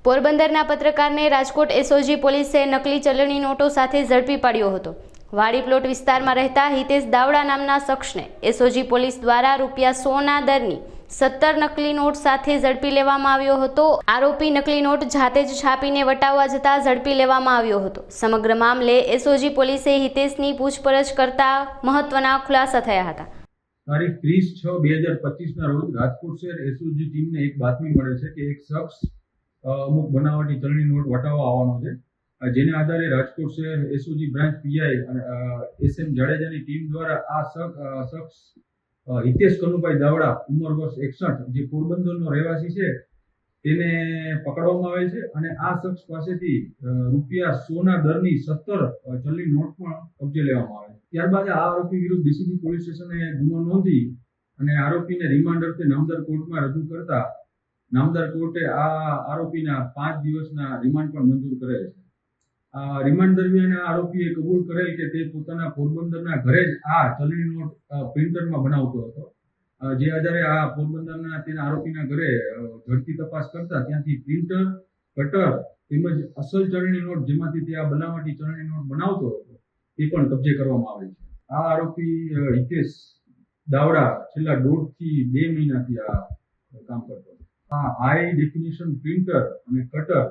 પોરબંદરના પત્રકારને રાજકોટ એસઓજી પોલીસે નકલી ચલણી નોટો સાથે ઝડપી પાડ્યો હતો। વાડી પ્લોટ વિસ્તારમાં રહેતા હિતેશ દાવડા નામના શખ્સને એસઓજી પોલીસ દ્વારા ₹100ના દરની 17 નકલી નોટ સાથે ઝડપી લેવામાં આવ્યો હતો। આરોપી નકલી નોટ જાતે જ છાપીને વટાવવા જતા ઝડપી લેવામાં આવ્યો હતો। સમગ્ર મામલે એસઓજી પોલીસે હિતેશની પૂછપરછ કરતા મહત્વના ખુલાસા થયા હતા। તારીખ 30/6/2025 રોજ રાજકોટ શહેર એસઓજી ટીમને એક બાતમી મળે છે કે એક શખ્સ અમુક બનાવટી ચલણી નોટ વટાવવા આવવાનો છે, જેના આધારે રાજકોટ શહેર એસઓજી બ્રાન્ચ પીઆઈ અને એસએમ જાડેજાની ટીમ દ્વારા આ શખ્સ હિતેશ કનુભાઈ દાવડા ઉંમર વર્ષ 61 જે પોરબંદરનો રહેવાસી છે તેને પકડવામાં આવે છે અને આ શખ્સ પાસેથી ₹100ના દરની 17 ચલણી નોટ પણ કબજે લેવામાં આવે છે। ત્યારબાદ આ આરોપી વિરુદ્ધ ડીસીબી પોલીસ સ્ટેશને ગુનો નોંધી અને આરોપીને રિમાન્ડ અર્થે નામદાર કોર્ટમાં રજૂ કરતા નામદાર કોર્ટે આ આરોપીના 5 દિવસના રિમાન્ડ પણ મંજૂર કરેલ છે। આ રિમાન્ડ દરમિયાન આરોપીએ કબૂલ કરેલ કે તે પોતાના પોરબંદરના ઘરે જ આ ચલણી નોટ પ્રિન્ટરમાં બનાવતો હતો, જે આધારે આ પોરબંદરના તેના આરોપીના ઘરે ઝડપી તપાસ કરતા ત્યાંથી પ્રિન્ટર, કટર તેમજ અસલ ચલણી નોટ જેમાંથી તે આ બનાવટી ચલણી નોટ બનાવતો હતો તે પણ કબજે કરવામાં આવે છે। આ આરોપી હિતેશ દાવડા છેલ્લા 1.5 થી 2 મહિનાથી આ કામ કરતો હતો। આ હાઈ ડેફિનેશન પ્રિન્ટર અને કટર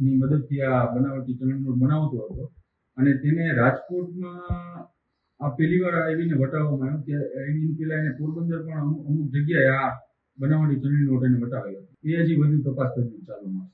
ની મદદથી આ બનાવટી ચલણી નોટ બનાવતો હતો અને તેને રાજકોટમાં આ પહેલી વાર આવીને વટાવવામાં આવ્યો। એની પહેલા એને પોરબંદર પણ અમુક જગ્યાએ આ બનાવટી ચલણી નોટ એને વટાવેલો હતો। એ હજી વધુ તપાસ તજવીજ ચાલુમાં છે।